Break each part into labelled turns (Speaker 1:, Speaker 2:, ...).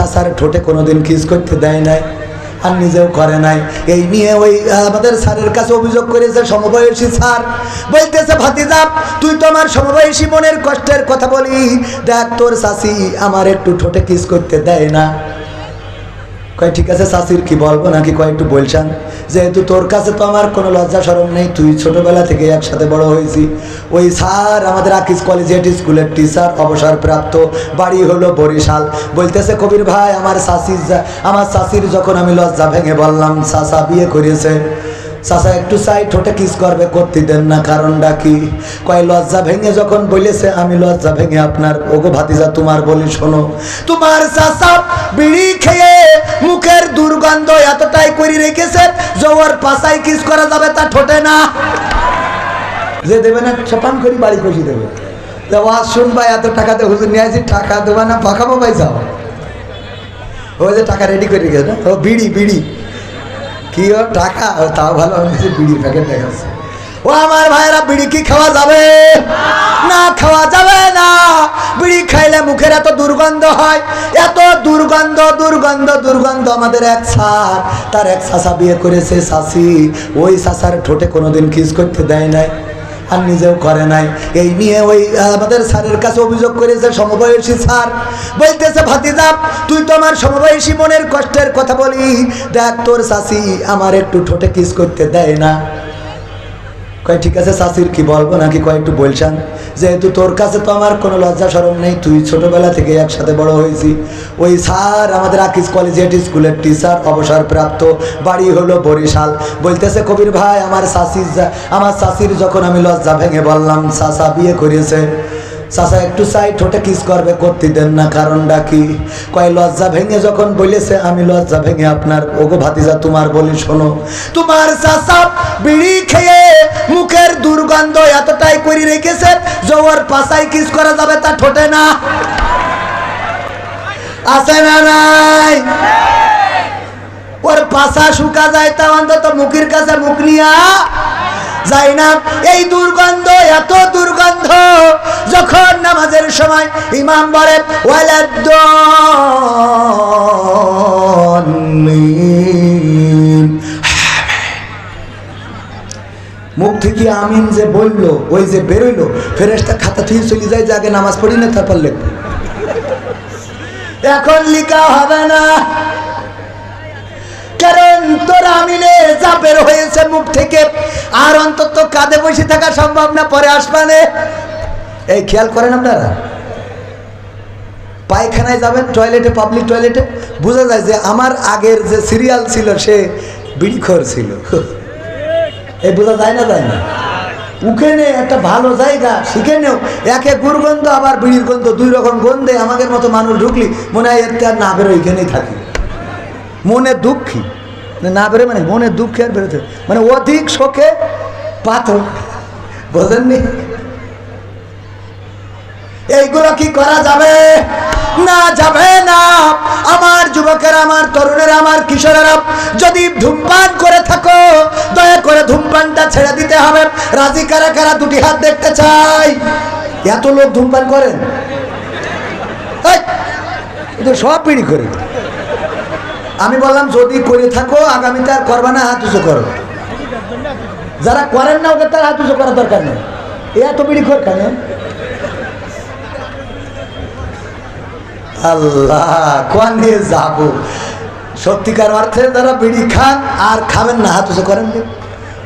Speaker 1: চাচার ঠোঁটে কোনোদিন কিস করতে দেয় নাই আর নিজেও করে নাই। এই নিয়ে ওই আমাদের স্যারের কাছে অভিযোগ করেছে সমবয়সী স্যার, বলতেছে ভাতিজা তুই তো আমার সমবয়সী মনের কষ্টের কথা বলি, দেখ তোর চাচি আমার একটু ঠোঁটে কিস করতে দেয় না। কয় ঠিক আছে চাচির কি বলবো নাকি, কয় একটু বলছেন, যেহেতু তোর কাছে তো আমার কোনো লজ্জা শরম নেই, তুই ছোটবেলা থেকে একসাথে বড় হয়েছি। ওই স্যার আমাদের আকিজ কলেজিয়েট স্কুলের টিচার, অবসরপ্রাপ্ত, বাড়ি হলো বরিশাল। বলতেছে কবির ভাই আমার চাচির যখন আমি লজ্জা ভেঙে বললাম চাচা বিয়ে করেছে, চাচা একটু চাই ঠোঁটে কিস করবে, করতে দেন না, কারণটা কি? কয় লজ্জা ভেঙে যখন বলেছে আমি লজ্জা ভেঙে আপনার, ওগো ভাতিজা তোমার বলি শোনো, তোমার চাচা বিড়ি খেয়ে মুখের দুর্গন্ধ এতটাই করে রেখেছে যে ওর পাশায় কিস করা যাবে তা ঠোঁটে না। যে দেবে না ছপান করি বাড়ি কষি দেবে। ওয়াজ শুনবা এত টাকাতে হুজুর নিয়ে আসি, টাকা দেবা না পাকাবো ভাই যাও, ওই যে টাকা রেডি করে রেখেছে না, ও বিড়ি বিড়ি কি ও টাকা, তাও ভালো হয়েছে বিড়ির প্যাকেট দেখাচ্ছে। ও আমার ভাইয়েরা বিড়ি কি খাওয়া যাবে না? খাওয়া যাবে না। বিড়ি খাইলে মুখের এত দুর্গন্ধ হয়, এত দুর্গন্ধ দুর্গন্ধ দুর্গন্ধ। আমাদের এক স্যার, তার এক চাচা বিয়ে করেছে চাচি, ওই চাচার ঠোঁটে কোনোদিন কিস করতে দেয় নাই আর নিজেও করে নাই। এই নিয়ে ওই আমাদের স্যারের কাছে অভিযোগ করেছে সমবয়সী স্যার, বলতেছে ভাতিজা তুই তো আমার সমবয়সী মনের কষ্টের কথা বলি, দেখ তোর চাচি আমার একটু ঠোঁটে কিস করতে দেয় না। কয় ঠিক আছে চাচির কি বলবো নাকি, কয় একটু বলছেন, যেহেতু তোর কাছে তো আমার কোনো লজ্জা শরম নেই, তুই ছোটবেলা থেকে একসাথে বড় হয়েছি। ওই স্যার আমাদের আকিজ কলেজিয়েট স্কুলের টিচার, অবসরপ্রাপ্ত, বাড়ি হলো বরিশাল। বলতেছে কবির ভাই আমার চাচির যখন আমি লজ্জা ভেঙে বললাম চাচা বিয়ে করেছে, চাচা একটু চাই ঠোঁটে কিস করবে, করতে দেন না, কারণটা কি? কয় লজ্জা ভেঙে যখন বলেছে আমি লজ্জা ভেঙে আপনার, ওগো ভাতিজা তোমার বলি শোনো, তোমার চাচা বিড়ি খেয়ে মুখের দুর্গন্ধ এতটাই করে রেখেছে যে ওর পাশায় কিস করা যাবে তা ঠোঁটে না। আছে না নাই? ওর পাশা শুকা যায় তা অন্তত মুখের কাছে মুখ নিয়া যায় না। এই দুর্গন্ধ, এত দুর্গন্ধ, যখন নামাজের সময় ইমাম বলে মুখ থেকে আমিন যে বললো, ওই যে বেরোইলো, ফেরেশতা খাতা থেকে চলে যায় যে আগে নামাজ পড়ি না তারপর লিখবে। এখন লিখা হবে না, কারণ তোর আমিনে যা বের হয়েছে মুখ থেকে আর অন্তত কাঁধে বসে থাকা সম্ভব না, পরে আসবানে। এই খেয়াল করেন আপনারা, পায়খানায় যাবেন টয়লেটে, পাবলিক টয়লেটে, বোঝা যায় যে আমার আগের যে সিরিয়াল ছিল সে বিড়িখোর ছিল। এই বোঝা যায় না, যায় না? ওখানে একটা ভালো জায়গা সেখানেও একে দুর্গন্ধ আবার বিড়ির গন্ধ, দুই রকম গন্ধে আমাদের মতো মানুষ ঢুকলি মনে হয় এতে আর না বেরো, এখানেই থাকি। মনে দুঃখী না বেরো, মানে মনে দুঃখে আর বেরোতে, মানে অধিক শোকে পাথর, বোঝেননি? এইগুলো কি করা যাবে না? যাবে না। আমার যুবকেরা, আমার তরুণেরা, আমার কিশোরেরা, যদি ধূমপান করে থাকো দয়া করে ধূমপানটা ছেড়ে দিতে হবে। রাজি কারা কারা? দুটি হাত দেখতে চাই। এত লোক ধূমপান করেন, সব পিড়ি করে। আমি বললাম যদি করে থাকো আগামীতে আর করবা না, হাত উঁচু করো। যারা করেন না ওদের তার হাত উঁচু করার দরকার নেই। এত বিড়ি খোর কেন? আল্লাহ কোয়ানে যাব। সত্যিকার অর্থে যারা বিড়ি খান আর খাবেন না, হাত উঁচু করেন।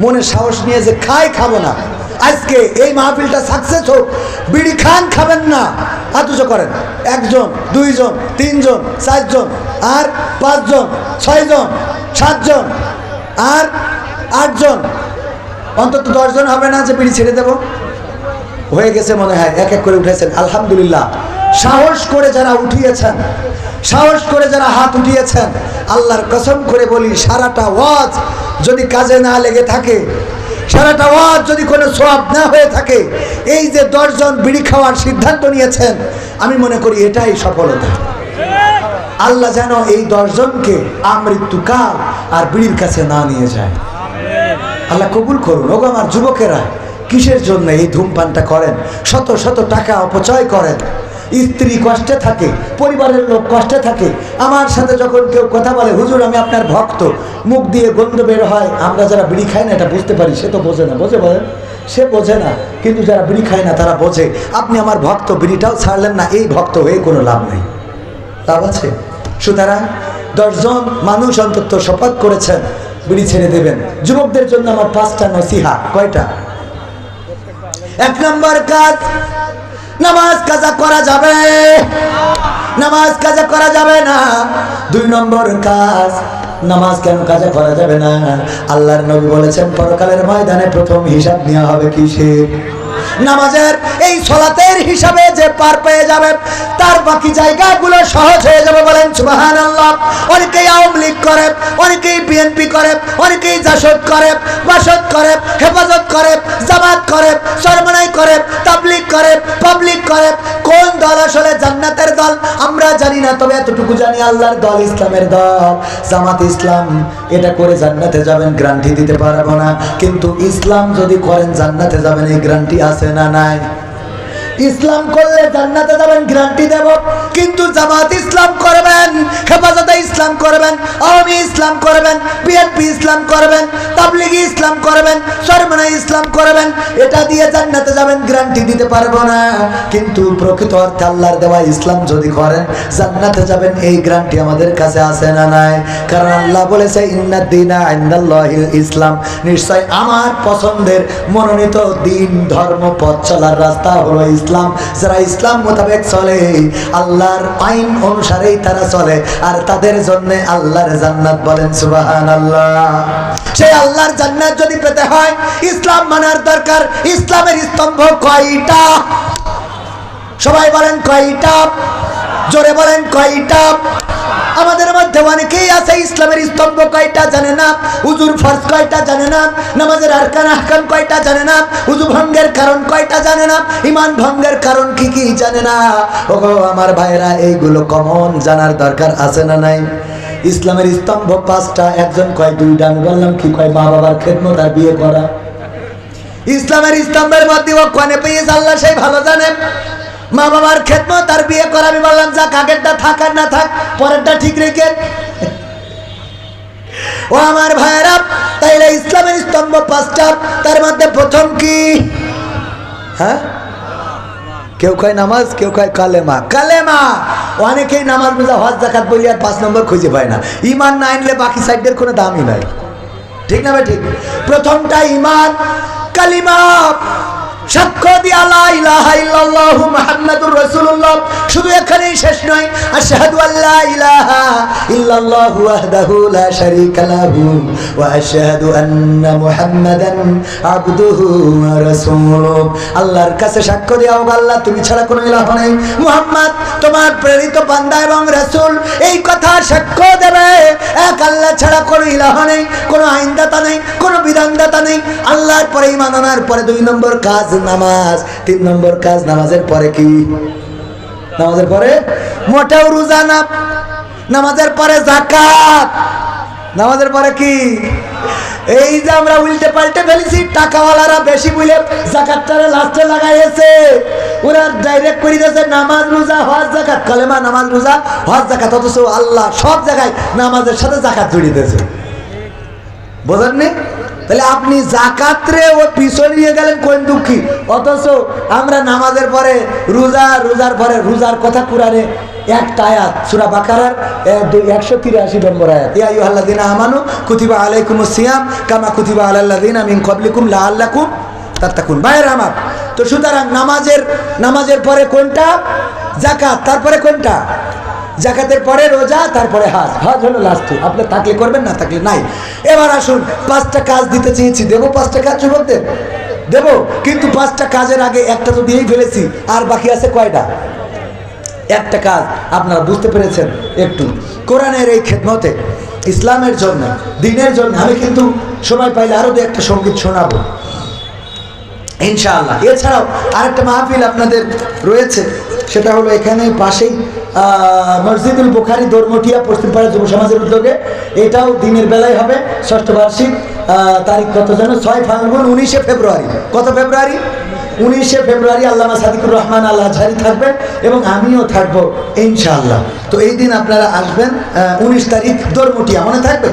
Speaker 1: মনে সাহস নিয়ে যে খাবো না, আজকে এই মাহফিলটা সাকসেস হোক, বিড়ি খান খাবেন না, হাত উঁচু করেন। 1 জন, 2 জন, 3 জন, 4 জন, আর 5 জন, 6 জন, 7 জন, আর 8 জন, অন্তত 10 জন হবে না যে বিড়ি ছেড়ে দেব? হয়ে গেছে মনে হয়, এক এক করে উঠেছেন, আলহামদুলিল্লাহ। সাহস করে যারা উঠিয়েছেন, সাহস করে যারা হাত উঠিয়েছেন, আল্লাহর কসম করে বলি সারাটা ওয়াজ যদি কাজে না লেগে থাকে, সারাটা ওয়াজ যদি কোনো সওয়াব না হয়ে থাকে, এই যে 10 জন বিড়ি খাওয়ার সিদ্ধান্ত নিয়েছেন, আমি মনে করি এটাই সফলতা। আল্লাহ যেন এই 10 জনকে আমৃত্যুকাল আর বিড়ির কাছে না নিয়ে যায়। আল্লাহ কবুল করুন। ওগো আমার যুবকেরা, কিসের জন্য এই ধূমপানটা করেন? শত শত টাকা অপচয় করেন, স্ত্রী কষ্টে থাকে, পরিবারের লোক কষ্টে থাকে। আমার সাথে যখন কেউ কথা বলে, হুজুর আমি আপনার ভক্ত, মুখ দিয়ে গন্ধ বের হয়, আমরা যারা বিড়ি খাই না এটা বুঝতে পারি, সে তো বোঝে না। বোঝে বলেন? সে বোঝে না, কিন্তু যারা বিড়ি খায় না তারা বোঝে। আপনি আমার ভক্ত, বিড়িটাও ছাড়লেন না, এই ভক্ত হয়ে কোনো লাভ নেই, লাভ আছে? সুতরাং 10 জন মানুষ অন্তত শপথ করেছেন বিড়ি ছেড়ে দেবেন। যুবকদের জন্য আমার 5টা নসিহা। কয়টা? 1 নম্বর কাজ, নামাজ কাজা করা যাবে, নামাজ কাজা করা যাবে না। 2 নম্বর কাজ, নামাজ কেন কাজা করা যাবে না? আল্লাহর নবী বলেছেন পরকালের ময়দানে প্রথম হিসাব নেওয়া হবে কিসের? নামাজের। এই সালাতের হিসাবে যে পার পেয়ে যাবে তার বাকি জায়গাগুলো সহজ হয়ে যাবে। বলেন সুবহানাল্লাহ। অনেকেই আওয়ামী লীগ করে, অনেকেই বিএনপি করে, অনেকেই জাসদ করে, বাসদ করে, হেফাজত করে, জামাত করে, সরমনাই করে, তাবলীগ করে, পাবলিক করে। কোন দল আসলে জান্নাতের দল আমরা জানি না, তবে এতটুকু জানি আল্লাহর দল, ইসলামের দল, জামাত ইসলাম। এটা করে জান্নাতে যাবেন গ্যারান্টি দিতে পারবো না, কিন্তু ইসলাম যদি করেন জান্নাতে যাবেন, এই গ্যারান্টি আছে না নাই? ইসলাম করলে জান্নাতে যাবেন গ্যারান্টি দেব, কিন্তু জামাত ইসলাম করবেন, হেফাজতে ইসলাম করবেন, আওয়ামী ইসলাম করবেন, বিএনপি ইসলাম করবেন, তাবলিগি ইসলাম করবেন, সরমনাই ইসলাম করবেন, এটা দিয়ে জান্নাতে যাবেন গ্যারান্টি দিতে পারবো না। কিন্তু প্রকৃত অর্থে আল্লাহর দেওয়া ইসলাম যদি করেন জান্নাতে যাবেন, এই গ্যারান্টি আমাদের কাছে আছে না নাই? কারণ আল্লাহ বলেছে ইন্নাদ-দীনা ইনদাল্লাহিল ইসলাম, নিশ্চয় আমার পছন্দের মনোনীত দিন, ধর্ম, পথ চলার রাস্তা হলো ইসলাম। যারা ইসলাম মোতাবেক চলে, আল্লাহর আইন অনুসারেই তারা চলে, আর তাদের জন্য আল্লাহর জান্নাত। বলেন সুবহানাল্লাহ। সেই আল্লাহর জান্নাত যদি পেতে হয় ইসলাম মানার দরকার। ইসলামের স্তম্ভ কয়টা? সবাই বলেন কয়টা? জোরে বলেন কয়টা? আমাদের মধ্যে অনেকেই আছে ইসলামের স্তম্ভ কয়টা জানে না, উজুর ফরজ কয়টা জানে না, নামাজের আরকান আহকাম কয়টা জানে না, উজু ভঙ্গের কারণ কয়টা জানে না, ঈমান ভঙ্গের কারণ কি কি জানে না। ওগো আমার ভাইরা, এইগুলো কমন জানার দরকার আছে না নাই? ইসলামের স্তম্ভ 5টা, একজন কয় 2টা। আমি বললাম কি কয়? মা বাবার খেদমত আর বিয়ে করা। ইসলামের স্তম্ভের মধ্যে ও কোনে পেয়েছে আল্লাহ সেই ভালো জানেন। মা বাবার খেদমত আর বিয়ে করা। আমি বললাম যাক, আগেরটা থাক আর না থাক, পরেরটা ঠিক রেখে। ও আমার ভাইরা, তাইলে ইসলামের স্তম্ভ 5টা, তার মধ্যে প্রথম কি? হ্যাঁ, কেউ কয় নামাজ, কেউ কয় কালেমা। কালেমা। অনেকেই নামাজ, রোজা, হজ, যাকাত বলি আর 5 নম্বর খুঁজে পায় না। ঈমান না আনলে বাকি সাইডের কোনো দামই নাই, ঠিক না ভাই? ঠিক। প্রথমটা ঈমান, কালিমা, সাক্ষ্য দিয়া লা ইলাহা ইল্লাল্লাহু মুহাম্মাদুর রাসূলুল্লাহ। শুধু এখানেই শেষ নয়, আশহাদু আল্লা ইলাহা ইল্লাল্লাহু ওয়াহদাহু লা শারীকা লাহু ওয়া আশহাদু আন্না মুহাম্মাদান আবদুহু ওয়া রাসূলুহু। আল্লাহর কাছে সাক্ষ্য দাও, আল্লাহ তুমি ছাড়া কোনো ইলাহ নেই, মুহাম্মদ তোমার প্রেরিত বান্দা এবং রাসূল। এই কথা সাক্ষ্য দেবে এক আল্লাহ ছাড়া কোনো ইলাহ নেই, কোনো আইনদাতা নেই, কোনো বিধানদাতা নেই। আল্লাহর পরে ঈমান আনার পরে 2 নম্বর কাজ নামাজ। 3 নম্বর কাজ, নামাজের পরে কি? নামাজের পরে মোটেও রোজা না, নামাজের পরে যাকাত। নামাজের পরে কি? এই যে আমরা উল্টে পাল্টে ফেলেছি, টাকাওয়ালারা বেশি বুঝলে যাকাতটারে লাস্টে লাগাইছে, ওরা ডাইরেক্ট করে দিয়েছে নামাজ, রোজা, হজ, যাকাত। কালেমা, নামাজ, রোজা, হজ, যাকাত, অথচ আল্লাহ সব জায়গায় নামাজের সাথে যাকাত জড়িয়ে দিয়েছে। বোঝেননি? তাহলে আপনি যাকাতরে ও পিছনে নিয়ে গেলেন কোন দুঃখী, অথচ আমরা নামাজের পরে রোজা, রোজার পরে রোজার কথা কুরআনে একটা আয়াত, সূরা বাকারার 183 নম্বর আয়াত, ইয়া আইয়ুহাল্লাযীনা আমানু কুতিবা আলাইকুমুস সিয়াম কামা কুতিবা আলাল্লাযীনা মিন ক্বাবলিকুম লাআল্লাকুম তাত্তাকুন। ভাইরা আমার, তো সুতরাং নামাজের পরে কোনটা? যাকাত। তারপরে কোনটা? যাকাতের পরে রোজা, তারপরে হজ। হজ হলো লাস্টে, আপনি থাকলে করবেন, না থাকলে নাই। এবার আসুন, 5টা কাজ দিতে চেয়েছি, দেবো 5টা কাজ যুবকদের? দেবো, কিন্তু 5টা কাজের আগে একটা তো দিয়েই ফেলেছি, আর বাকি আছে কয়টা? একটা কাজ। আপনারা বুঝতে পেরেছেন একটু কোরআনের এই খেদমতে, ইসলামের জন্য, দ্বীনের জন্য। আমি কিন্তু সময় পাইলে আরো 2-একটা সঙ্গীত শোনাবো ইনশাআল্লাহ। এছাড়াও আরেকটা মাহফিল আপনাদের রয়েছে, সেটা হলো এখানে পাশেই মসজিদুল বুখারী, দরমটিয়া, পশ্চিমপাড়া যুব সমাজের উদ্যোগে। এটাও দিনের বেলায় হবে, 6ষ্ঠ বার্ষিক। তারিখ কত যেন? 6 ফাল্গুন, 19 ফেব্রুয়ারি। কত ফেব্রুয়ারি? 19শে ফেব্রুয়ারি আল্লামা সাদিকুর রহমান আল আজহারি থাকবেন এবং আমিও থাকবো ইনশাআল্লাহ। তো এই দিন আপনারা আসবেন, 19 তারিখ দরমুটিয়া, মনে থাকবে?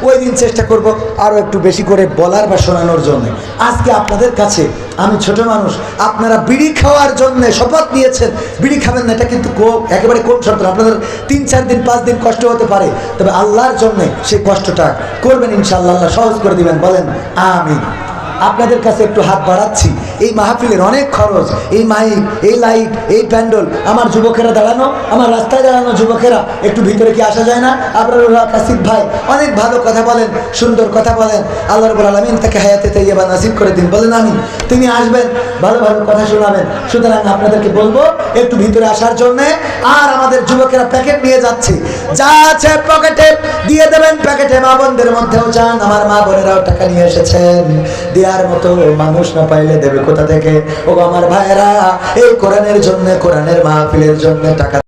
Speaker 1: ওই দিন চেষ্টা করব আরও একটু বেশি করে বলার বা শোনানোর জন্য। আজকে আপনাদের কাছে আমি ছোট মানুষ, আপনারা বিড়ি খাওয়ার জন্য শপথ নিয়েছেন, বিড়ি খাবেন না, এটা কিন্তু একেবারে কম শর্ত। আপনাদের 3-4 দিন 5 দিন কষ্ট হতে পারে, তবে আল্লাহর জন্য সেই কষ্টটা করবেন ইনশাআল্লাহ, আল্লাহ সহজ করে দিবেন, বলেন আমিন। আপনাদের কাছে একটু হাত বাড়াচ্ছি, এই মাহফিলের অনেক খরচ, এই মাইক, এই লাইট, এই প্যান্ডেল, আমার যুবকেরা দাঁড়ানো, আমার রাস্তায় দাঁড়ানো যুবকেরা, একটু ভিতরে কি আসা যায় না? আপনার কাসিফ ভাই অনেক ভালো কথা বলেন, সুন্দর কথা বলেন, আল্লাহ রাব্বুল আলামিন তাকে হায়াতে তাইয়্যিবা নসিব করে দিন, বলেন আমিন। তিনি আসবেন, ভালো ভালো কথা শোনাবেন, সুতরাং আপনাদেরকে বলবো একটু ভিতরে আসার জন্য। আর আমাদের যুবকেরা প্যাকেট নিয়ে যাচ্ছে, যা আছে পকেটে দিয়ে দেবেন, প্যাকেটে মা বোনদের মধ্যেও যান, আমার মা বোনেরাও টাকা নিয়ে এসেছেন, দেওয়ার মতো মানুষ না পাইলে দেবে কোথা থেকে? ও আমার ভাইয়েরা, এই কোরআনের জন্য, কোরআনের মাহফিলের জন্য টাকা